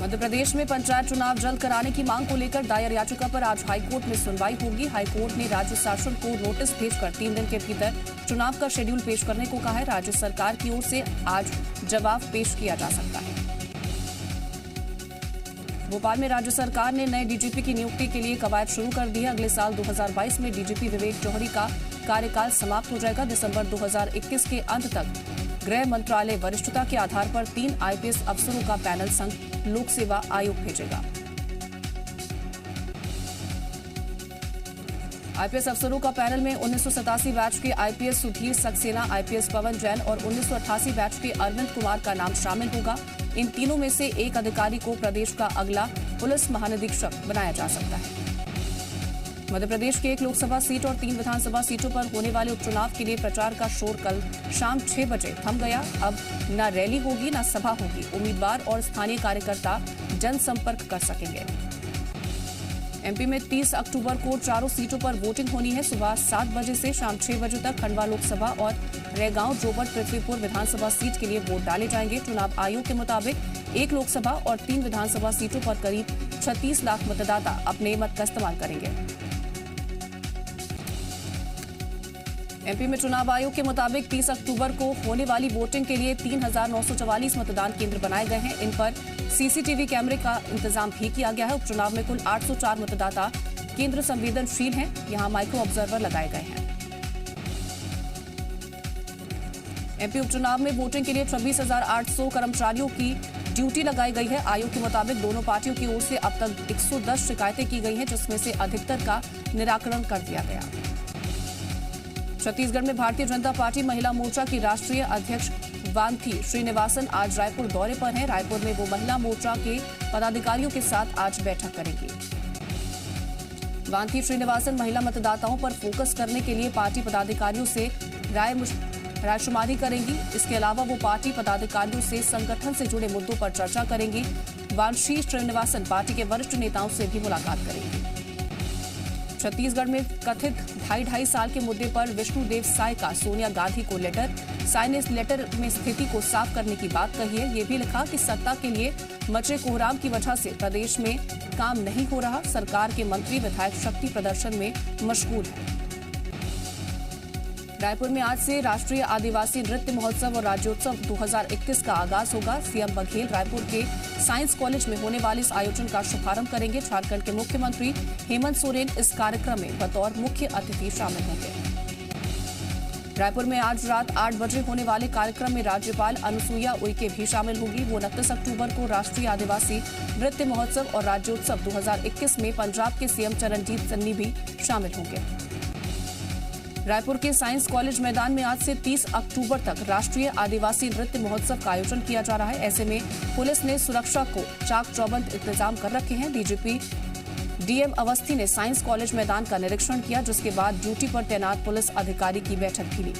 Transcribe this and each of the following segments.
मध्य प्रदेश में पंचायत चुनाव जल्द कराने की मांग को लेकर दायर याचिका पर आज हाईकोर्ट में सुनवाई होगी। हाईकोर्ट ने राज्य शासन को नोटिस भेजकर 3 दिन के भीतर चुनाव का शेड्यूल पेश करने को कहा है। राज्य सरकार की ओर से आज जवाब पेश किया जा सकता है। भोपाल में राज्य सरकार ने नए डीजीपी की नियुक्ति के लिए कवायद शुरू कर दी है। अगले साल 2022 में डीजीपी विवेक जौहरी का कार्यकाल समाप्त हो जाएगा। दिसंबर 2021 के अंत तक गृह मंत्रालय वरिष्ठता के आधार पर 3 आईपीएस अफसरों का पैनल संघ लोक सेवा आयोग भेजेगा। आईपीएस अफसरों का पैनल में 1987 बैच के आईपीएस सुधीर सक्सेना, आईपीएस पवन जैन और 1988 बैच के अरविंद कुमार का नाम शामिल होगा। इन तीनों में से एक अधिकारी को प्रदेश का अगला पुलिस महानिरीक्षक बनाया जा सकता है। मध्य प्रदेश की 1 लोकसभा सीट और 3 विधानसभा सीटों पर होने वाले उपचुनाव के लिए प्रचार का शोर कल शाम 6 बजे थम गया। अब न रैली होगी न सभा होगी। उम्मीदवार और स्थानीय कार्यकर्ता जनसंपर्क कर सकेंगे। एमपी में 30 अक्टूबर को चारों सीटों पर वोटिंग होनी है। सुबह 7 बजे से शाम 6 बजे तक खंडवा लोकसभा और रेगांव जोबट पृथ्वीपुर विधानसभा सीट के लिए वोट डाले जाएंगे। चुनाव आयोग के मुताबिक 1 लोकसभा और 3 विधानसभा सीटों पर करीब 36 लाख मतदाता अपने मत का इस्तेमाल करेंगे। एमपी में चुनाव आयोग के मुताबिक 30 अक्टूबर को होने वाली वोटिंग के लिए 3,944 मतदान केंद्र बनाए गए हैं। इन पर सीसीटीवी कैमरे का इंतजाम भी किया गया है। उपचुनाव में कुल 804 मतदाता केंद्र संवेदनशील हैं। यहां माइक्रो ऑब्जर्वर लगाए गए हैं। एमपी उपचुनाव में वोटिंग के लिए 26,800 कर्मचारियों की ड्यूटी लगाई गई है। आयोग के मुताबिक दोनों पार्टियों की ओर से अब तक 110 शिकायतें की गई हैं, जिसमें से अधिकतर का निराकरण कर दिया गया। छत्तीसगढ़ में भारतीय जनता पार्टी महिला मोर्चा की राष्ट्रीय अध्यक्ष वांथी श्रीनिवासन आज रायपुर दौरे पर हैं। रायपुर में वो महिला मोर्चा के पदाधिकारियों के साथ आज बैठक करेंगी। वांथी श्रीनिवासन महिला मतदाताओं पर फोकस करने के लिए पार्टी पदाधिकारियों से रायशुमारी करेंगी। इसके अलावा वो पार्टी पदाधिकारियों से संगठन से जुड़े मुद्दों पर चर्चा करेंगी। वांथी श्रीनिवासन पार्टी के वरिष्ठ नेताओं से भी मुलाकात करेंगी। छत्तीसगढ़ में कथित 2.5 साल के मुद्दे पर विष्णुदेव साय का सोनिया गांधी को लेटर। साय ने इस लेटर में स्थिति को साफ करने की बात कही है। ये भी लिखा कि सत्ता के लिए मचे कोहराम की वजह से प्रदेश में काम नहीं हो रहा। सरकार के मंत्री विधायक शक्ति प्रदर्शन में मशगूल है। रायपुर में आज से राष्ट्रीय आदिवासी नृत्य महोत्सव और राज्योत्सव 2021 का आगाज होगा। सीएम बघेल रायपुर के साइंस कॉलेज में होने वाले इस आयोजन का शुभारंभ करेंगे। झारखंड के मुख्यमंत्री हेमंत सोरेन इस कार्यक्रम में बतौर मुख्य अतिथि शामिल होंगे। रायपुर में आज रात 8 बजे होने वाले कार्यक्रम में राज्यपाल अनुसुईया उइके भी शामिल होंगी। वो 29 अक्टूबर को राष्ट्रीय आदिवासी नृत्य महोत्सव और राज्योत्सव 2021 में पंजाब के सीएम चरणजीत सन्नी भी शामिल होंगे। रायपुर के साइंस कॉलेज मैदान में आज से 30 अक्टूबर तक राष्ट्रीय आदिवासी नृत्य महोत्सव का आयोजन किया जा रहा है। ऐसे में पुलिस ने सुरक्षा को चाक चौबंद इंतजाम कर रखे हैं। डीजीपी डीएम अवस्थी ने साइंस कॉलेज मैदान का निरीक्षण किया, जिसके बाद ड्यूटी पर तैनात पुलिस अधिकारी की बैठक भी ली।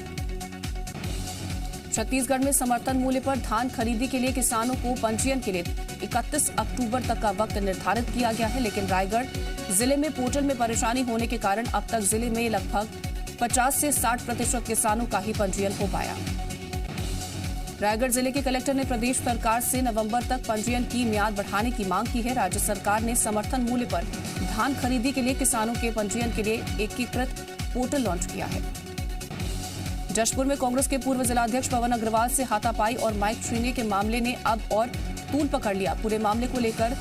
छत्तीसगढ़ में समर्थन मूल्य पर धान खरीदी के लिए किसानों को पंजीयन के लिए 31 अक्टूबर तक का वक्त निर्धारित किया गया है, लेकिन रायगढ़ जिले में पोर्टल में परेशानी होने के कारण अब तक जिले में लगभग 50 से 60% किसानों का ही पंजीयन हो पाया। रायगढ़ जिले के कलेक्टर ने प्रदेश सरकार से नवंबर तक पंजीयन की मियाद बढ़ाने की मांग की है। राज्य सरकार ने समर्थन मूल्य पर धान खरीदी के लिए किसानों के पंजीयन के लिए एकीकृत पोर्टल लॉन्च किया है। जशपुर में कांग्रेस के पूर्व जिलाध्यक्ष पवन अग्रवाल से हाथापाई और माइक छीनने के मामले ने अब और तूल पकड़ लिया। पूरे मामले को लेकर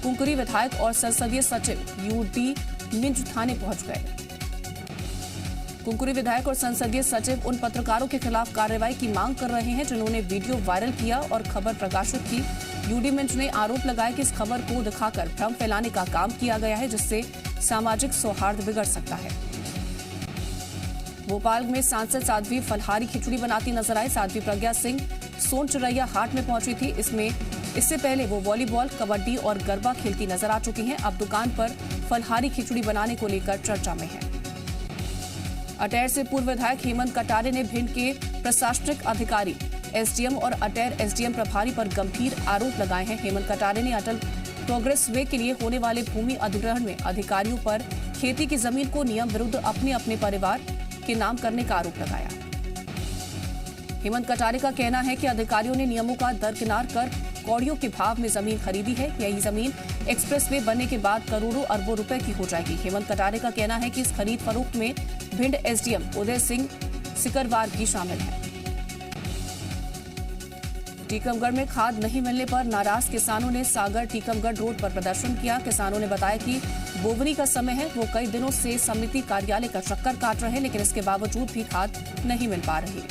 कुंकुरी विधायक और संसदीय सचिव यूडी मिंज थाने पहुंच गए। कुंकुरी विधायक और संसदीय सचिव उन पत्रकारों के खिलाफ कार्रवाई की मांग कर रहे हैं जिन्होंने वीडियो वायरल किया और खबर प्रकाशित की। यूडी मिंज ने आरोप लगाया कि इस खबर को दिखाकर भ्रम फैलाने का काम किया गया है, जिससे सामाजिक सौहार्द बिगड़ सकता है। भोपाल में सांसद साध्वी फलहारी खिचड़ी बनाती नजर आई। साध्वी प्रज्ञा सिंह सोनचरैया हाट में पहुंची थी। इससे पहले वो वॉलीबॉल, कबड्डी और गरबा खेलती नजर आ चुकी हैं। अब दुकान पर फलहारी खिचड़ी बनाने को लेकर चर्चा में है। अटैर से पूर्व विधायक हेमंत कटारे ने भिंड के प्रशासनिक अधिकारी एसडीएम और अटैर एसडीएम प्रभारी पर गंभीर आरोप लगाए हैं। हेमंत कटारे ने अटल प्रोग्रेस वे के लिए होने वाले भूमि अधिग्रहण में अधिकारियों पर खेती की जमीन को नियम विरुद्ध अपने अपने परिवार के नाम करने का आरोप लगाया। हेमंत कटारे का कहना है कि अधिकारियों ने नियमों का दरकिनार कर कौड़ियों के भाव में जमीन खरीदी है। यही जमीन एक्सप्रेसवे बनने के बाद करोड़ों अरबों रुपए की हो जाएगी। हेमंत कटारे का कहना है कि इस खरीद फरोख्त में भिंड एसडीएम उदय सिंह सिकरवार भी शामिल है। टीकमगढ़ में खाद नहीं मिलने पर नाराज किसानों ने सागर टीकमगढ़ रोड पर प्रदर्शन किया। किसानों ने बताया कि बोवनी का समय है, वो कई दिनों से समिति कार्यालय का चक्कर काट रहे हैं, लेकिन इसके बावजूद भी खाद नहीं मिल पा रही।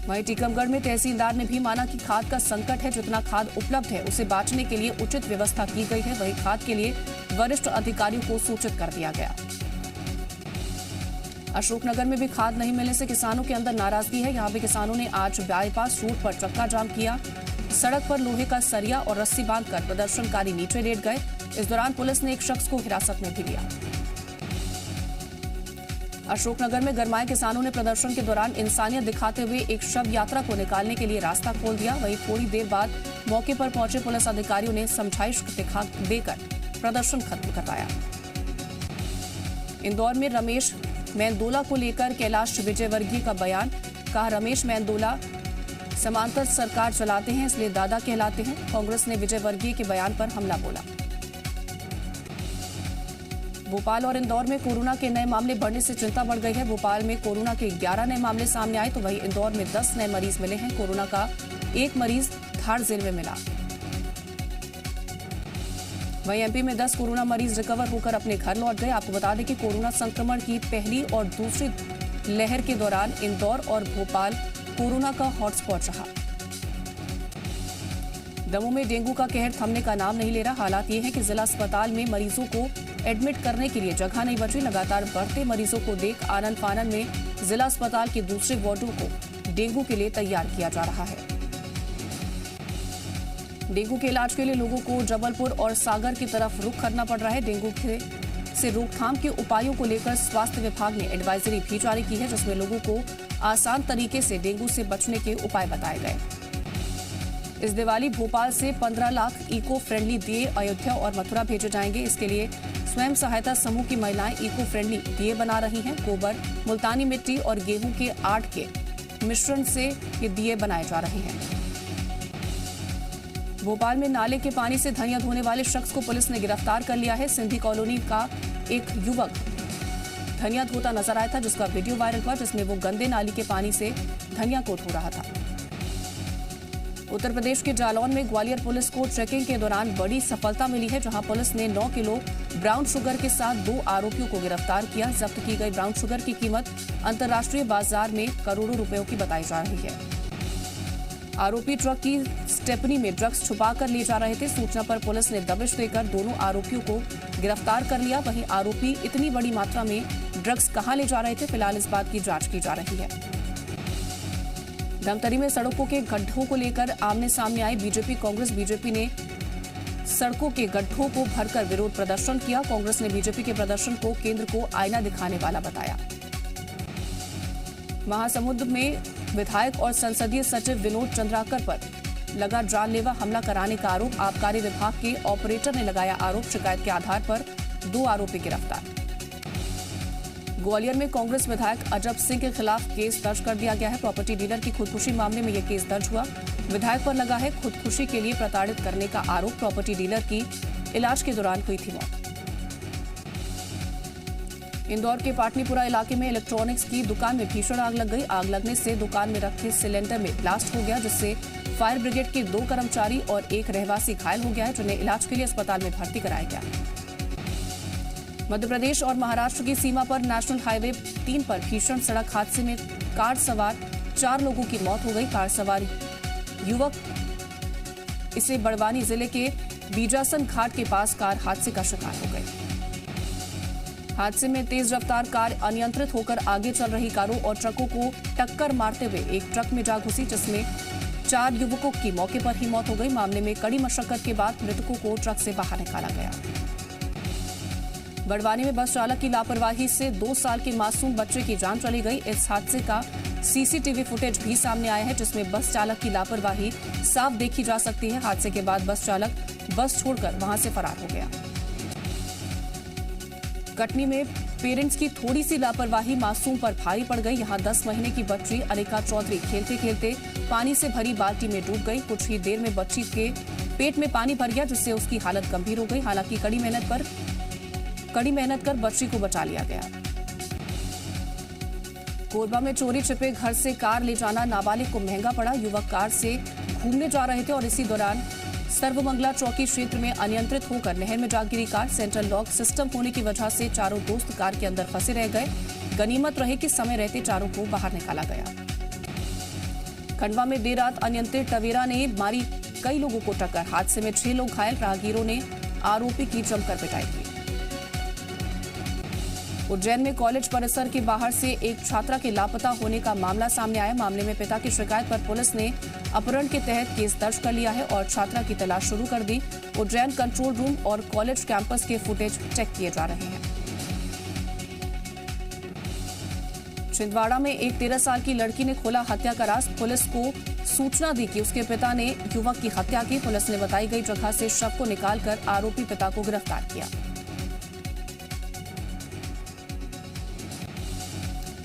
वहीं टीकमगढ़ में तहसीलदार ने भी माना कि खाद का संकट है, जितना खाद उपलब्ध है उसे बांटने के लिए उचित व्यवस्था की गई है। वहीं खाद के लिए वरिष्ठ अधिकारियों को सूचित कर दिया गया। अशोकनगर में भी खाद नहीं मिलने से किसानों के अंदर नाराजगी है। यहां भी किसानों ने आज बाईपास रोड पर चक्का जाम किया। सड़क पर लोहे का सरिया और रस्सी बांधकर प्रदर्शनकारी नीचे लेट गए। इस दौरान पुलिस ने एक शख्स को हिरासत में भी लिया। अशोकनगर में गरमाए किसानों ने प्रदर्शन के दौरान इंसानियत दिखाते हुए एक शव यात्रा को निकालने के लिए रास्ता खोल दिया। वहीं थोड़ी देर बाद मौके पर पहुंचे पुलिस अधिकारियों ने समझाइश देकर प्रदर्शन खत्म करवाया। इंदौर में रमेश मेंदोला को लेकर कैलाश विजयवर्गीय का बयान। कहा, रमेश मेंदोला समांतर सरकार चलाते हैं, इसलिए दादा कहलाते हैं। कांग्रेस ने विजयवर्गीय के बयान पर हमला बोला। भोपाल और इंदौर में कोरोना के नए मामले बढ़ने से चिंता बढ़ गई है। भोपाल में कोरोना के 11 नए मामले सामने आए, तो वहीं इंदौर में 10 नए मरीज मिले हैं। कोरोना का एक मरीज धार जिले में मिला। वहीं एमपी में 10 कोरोना मरीज रिकवर होकर अपने घर लौट गए। आपको बता दें कि कोरोना संक्रमण की पहली और दूसरी लहर के दौरान इंदौर और भोपाल कोरोना का हॉटस्पॉट रहा। दमोह में डेंगू का कहर थमने का नाम नहीं ले रहा। हालात ये है कि जिला अस्पताल में मरीजों को एडमिट करने के लिए जगह नहीं बची। लगातार बढ़ते मरीजों को देख आनन फानन में जिला अस्पताल के दूसरे वार्डों को डेंगू के लिए तैयार किया जा रहा है। डेंगू के इलाज के लिए लोगों को जबलपुर और सागर की तरफ रुख करना पड़ रहा है। डेंगू से रोकथाम के उपायों को लेकर स्वास्थ्य विभाग ने एडवाइजरी भी जारी की है, जिसमें लोगों को आसान तरीके से डेंगू से बचने के उपाय बताए गए। इस दिवाली भोपाल से 15 लाख इको फ्रेंडली दिए अयोध्या और मथुरा भेजे जाएंगे। इसके लिए स्वयं सहायता समूह की महिलाएं इको फ्रेंडली दिए बना रही हैं। गोबर, मुल्तानी मिट्टी और गेहूं के आटे के मिश्रण से ये दिए बनाए जा रहे हैं। भोपाल में नाले के पानी से धनिया धोने वाले शख्स को पुलिस ने गिरफ्तार कर लिया है। सिंधी कॉलोनी का एक युवक धनिया धोता नजर आया था, जिसका वीडियो वायरल हुआ, जिसमें वो गंदे नाली के पानी से धनिया को धो रहा था। उत्तर प्रदेश के जालौन में ग्वालियर पुलिस को ट्रैकिंग के दौरान बड़ी सफलता मिली है, जहां पुलिस ने 9 किलो ब्राउन शुगर के साथ 2 आरोपियों को गिरफ्तार किया। जब्त की गई ब्राउन शुगर की कीमत अंतर्राष्ट्रीय बाजार में करोड़ों रुपयों की बताई जा रही है। आरोपी ट्रक की स्टेपनी में ड्रग्स छुपाकर ले जा रहे थे। सूचना पर पुलिस ने दबिश देकर दोनों आरोपियों को गिरफ्तार कर लिया। वहीं आरोपी इतनी बड़ी मात्रा में ड्रग्स कहां ले जा रहे थे, फिलहाल इस बात की जांच की जा रही है। धमतरी में सड़कों के गड्ढों को लेकर आमने सामने आई बीजेपी कांग्रेस। बीजेपी ने सड़कों के गड्ढों को भरकर विरोध प्रदर्शन किया। कांग्रेस ने बीजेपी के प्रदर्शन को केंद्र को आईना दिखाने वाला बताया। महासमुंद में विधायक और संसदीय सचिव विनोद चंद्राकर पर लगा जानलेवा हमला कराने का आरोप। आबकारी विभाग के ऑपरेटर ने लगाया आरोप। शिकायत के आधार पर 2 आरोपी गिरफ्तार। ग्वालियर में कांग्रेस विधायक अजब सिंह के खिलाफ केस दर्ज कर दिया गया है। प्रॉपर्टी डीलर की खुदकुशी मामले में यह केस दर्ज हुआ। विधायक पर लगा है खुदकुशी के लिए प्रताड़ित करने का आरोप। प्रॉपर्टी डीलर की इलाज के दौरान हुई थी मौत। इंदौर के पाटनीपुरा इलाके में इलेक्ट्रॉनिक्स की दुकान में भीषण आग लग गई। आग लगने से दुकान में रखे सिलेंडर में ब्लास्ट हो गया, जिससे फायर ब्रिगेड के 2 कर्मचारी और एक रहवासी घायल हो गया है, जिन्हें इलाज के लिए अस्पताल में भर्ती कराया गया। मध्य प्रदेश और महाराष्ट्र की सीमा पर नेशनल हाईवे 3 पर भीषण सड़क हादसे में कार सवार 4 लोगों की मौत हो गई। कार सवार युवक इसे बड़वानी जिले के बीजासन घाट के पास कार हादसे का शिकार हो गए। हादसे में तेज रफ्तार कार अनियंत्रित होकर आगे चल रही कारों और ट्रकों को टक्कर मारते हुए एक ट्रक में जा घुसी, जिसमें 4 युवकों की मौके पर ही मौत हो गई। मामले में कड़ी मशक्कत के बाद मृतकों को ट्रक से बाहर निकाला गया। बड़वानी में बस चालक की लापरवाही से 2 साल के मासूम बच्चे की जान चली गई। इस हादसे का सीसीटीवी फुटेज भी सामने आया है, जिसमें बस चालक की लापरवाही साफ देखी जा सकती है। हादसे के बाद बस चालक बस छोड़कर वहां से फरार हो गया। कटनी में पेरेंट्स की थोड़ी सी लापरवाही मासूम पर भारी पड़ गई। यहां 10 महीने की बच्ची अनिका चौधरी खेलते खेलते पानी से भरी बाल्टी में डूब गई। कुछ ही देर में बच्ची के पेट में पानी भर गया, जिससे उसकी हालत गंभीर हो गई। हालांकि कड़ी मेहनत कर बच्ची को बचा लिया गया। कोरबा में चोरी छिपे घर से कार ले जाना नाबालिग को महंगा पड़ा। युवक कार से घूमने जा रहे थे और इसी दौरान सर्वमंगला चौकी क्षेत्र में अनियंत्रित होकर नहर में जा गिरी कार। सेंट्रल लॉक सिस्टम होने की वजह से चारों दोस्त कार के अंदर फंसे रह गए। गनीमत रहे कि समय रहते चारों को बाहर निकाला गया। खंडवा में देर रात अनियंत्रित टवेरा ने मारी कई लोगों को टक्कर। हादसे में 6 लोग घायल। राहगीरों ने आरोपी की जमकर पिटाई की। उज्जैन में कॉलेज परिसर के बाहर से एक छात्रा के लापता होने का मामला सामने आया। मामले में पिता की शिकायत पर पुलिस ने अपहरण के तहत केस दर्ज कर लिया है और छात्रा की तलाश शुरू कर दी। उज्जैन कंट्रोल रूम और कॉलेज कैंपस के फुटेज चेक किए जा रहे हैं। छिंदवाड़ा में एक 13 साल की लड़की ने खोला हत्या का राज। पुलिस को सूचना दी कि उसके पिता ने युवक की हत्या की। पुलिस ने बताई गई जगह से शव को निकालकर आरोपी पिता को गिरफ्तार किया।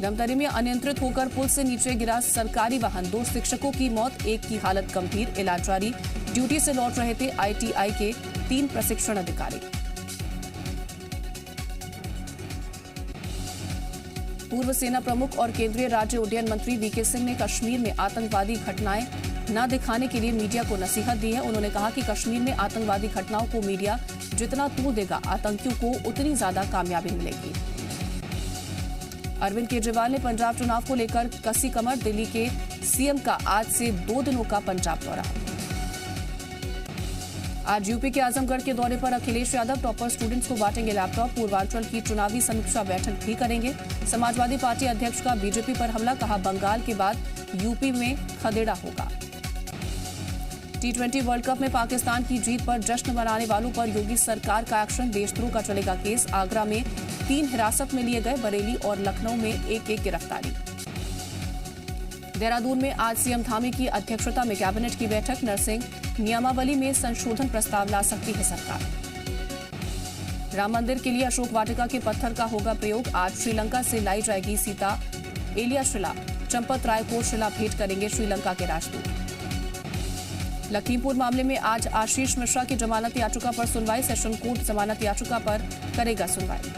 धमतरी में अनियंत्रित होकर पुल से नीचे गिरा सरकारी वाहन। 2 शिक्षकों की मौत, एक की हालत गंभीर। इलाज जारी। ड्यूटी से लौट रहे थे ITI के 3 प्रशिक्षण अधिकारी। पूर्व सेना प्रमुख और केंद्रीय राज्य उड्डयन मंत्री VK सिंह ने कश्मीर में आतंकवादी घटनाएं न दिखाने के लिए मीडिया को नसीहत दी है। उन्होंने कहा कि कश्मीर में आतंकवादी घटनाओं को मीडिया जितना तूल देगा, आतंकियों को उतनी ज्यादा कामयाबी मिलेगी। अरविंद केजरीवाल ने पंजाब चुनाव को लेकर कसी कमर। दिल्ली के CM का आज से 2 दिनों का पंजाब दौरा। आज यूपी के आजमगढ़ के दौरे पर अखिलेश यादव टॉपर स्टूडेंट्स को बांटेंगे लैपटॉप। पूर्वांचल की चुनावी समीक्षा बैठक भी करेंगे। समाजवादी पार्टी अध्यक्ष का बीजेपी पर हमला। कहा बंगाल के बाद यूपी में खदेड़ा होगा। T20 वर्ल्ड कप में पाकिस्तान की जीत पर जश्न मनाने वालों पर योगी सरकार का एक्शन। देशद्रोह का चलेगा केस। आगरा में 3 हिरासत में लिए गए। बरेली और लखनऊ में एक गिरफ्तारी। देहरादून में आज CM धामी की अध्यक्षता में कैबिनेट की बैठक। नर्सिंग नियमावली में संशोधन प्रस्ताव ला सकती है सरकार। राम मंदिर के लिए अशोक वाटिका के पत्थर का होगा प्रयोग। आज श्रीलंका से लाई जाएगी सीता एलिया शिला। चंपत राय को शिला भेंट करेंगे श्रीलंका के राजदूत। लखीमपुर मामले में आज आशीष मिश्रा की जमानत याचिका पर सुनवाई। सेशन कोर्ट जमानत याचिका पर करेगा सुनवाई।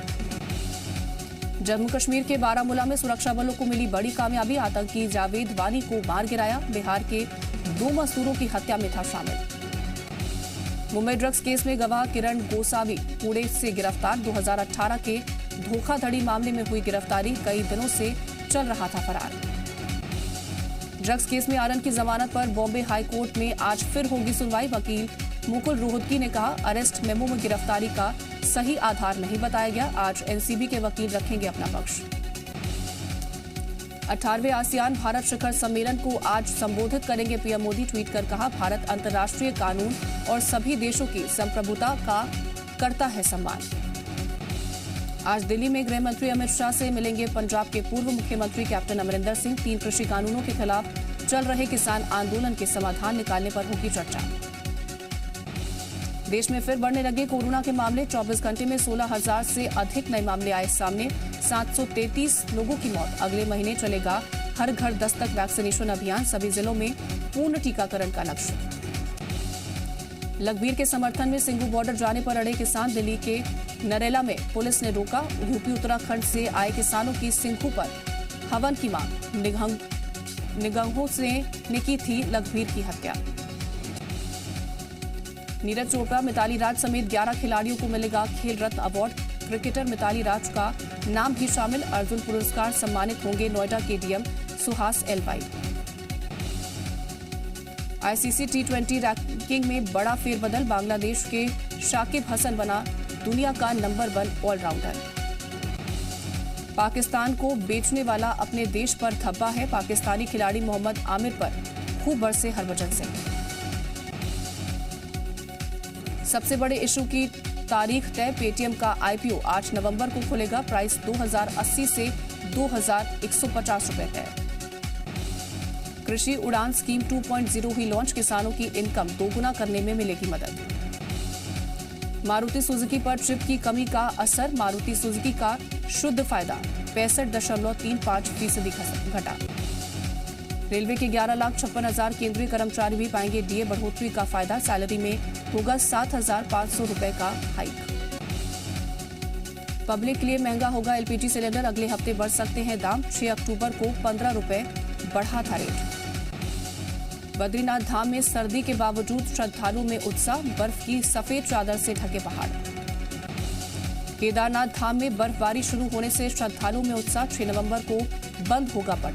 जम्मू कश्मीर के बारामूला में सुरक्षा बलों को मिली बड़ी कामयाबी। आतंकी जावेद वानी को मार गिराया। बिहार के 2 मजदूरों की हत्या में था शामिल। मुंबई ड्रग्स केस में गवाह किरण गोसावी पुणे से गिरफ्तार। 2018 के धोखाधड़ी मामले में हुई गिरफ्तारी। कई दिनों से चल रहा था फरार। ड्रग्स केस में आनंद की जमानत पर बॉम्बे हाई कोर्ट में आज फिर होगी सुनवाई। वकील मुकुल रोहतगी ने कहा अरेस्ट मेमो में गिरफ्तारी का सही आधार नहीं बताया गया। आज NCB के वकील रखेंगे अपना पक्ष। 18वें आसियान भारत शिखर सम्मेलन को आज संबोधित करेंगे PM मोदी। ट्वीट कर कहा भारत अंतर्राष्ट्रीय कानून और सभी देशों की संप्रभुता का करता है सम्मान। आज दिल्ली में गृह मंत्री अमित शाह से मिलेंगे पंजाब के पूर्व मुख्यमंत्री कैप्टन अमरिंदर सिंह। 3 कृषि कानूनों के खिलाफ चल रहे किसान आंदोलन के समाधान निकालने पर होगी चर्चा। देश में फिर बढ़ने लगे कोरोना के मामले। 24 घंटे में 16,000 से अधिक नए मामले आए सामने। 733 लोगों की मौत। अगले महीने चलेगा हर घर दस्तक वैक्सीनेशन अभियान। सभी जिलों में पूर्ण टीकाकरण का लक्ष्य। लखबीर के समर्थन में सिंघू बॉर्डर जाने पर अड़े किसान। दिल्ली के नरेला में पुलिस ने रोका। यूपी उत्तराखंड से आए किसानों की सिंघू पर हवन की मांग। निगंहों ने की थी लखबीर की हत्या। नीरज चोपड़ा, मिताली राज समेत 11 खिलाड़ियों को मिलेगा खेल रत्न अवार्ड। क्रिकेटर मिताली राज का नाम भी शामिल। अर्जुन पुरस्कार सम्मानित होंगे नोएडा के DM Suhas LY। ICC T20 ranking में बड़ा फेरबदल। बांग्लादेश के शाकिब हसन बना दुनिया का नंबर 1 ऑलराउंडर। पाकिस्तान को बेचने वाला अपने देश पर धब्बा है। पाकिस्तानी खिलाड़ी मोहम्मद आमिर पर खूब बरसे हरभजन सिंह। सबसे बड़े इशू की तारीख तय। पेटीएम का IPO 8 नवंबर को खुलेगा। प्राइस 2080 से 2150 रुपए तय। कृषि उड़ान स्कीम 2.0 हुई लॉन्च। किसानों की इनकम दोगुना करने में मिलेगी मदद। मारुति सुजुकी पर चिप की कमी का असर, मारुति सुजुकी का शुद्ध फायदा 65.35% घटा। रेलवे के 11,56,000 केंद्रीय कर्मचारी भी पाएंगे डीए बढ़ोतरी का फायदा, सैलरी में होगा 7,500 रुपए का हाइक। पब्लिक के लिए महंगा होगा एलपीजी सिलेंडर, अगले हफ्ते बढ़ सकते हैं दाम, 6 अक्टूबर को 15 रुपए बढ़ा था रेट। बद्रीनाथ धाम में सर्दी के बावजूद श्रद्धालुओं में उत्साह, बर्फ की सफेद चादर से ढके पहाड़। केदारनाथ धाम में बर्फबारी शुरू होने से श्रद्धालुओं में उत्साह, 6 नवंबर को बंद होगा पट।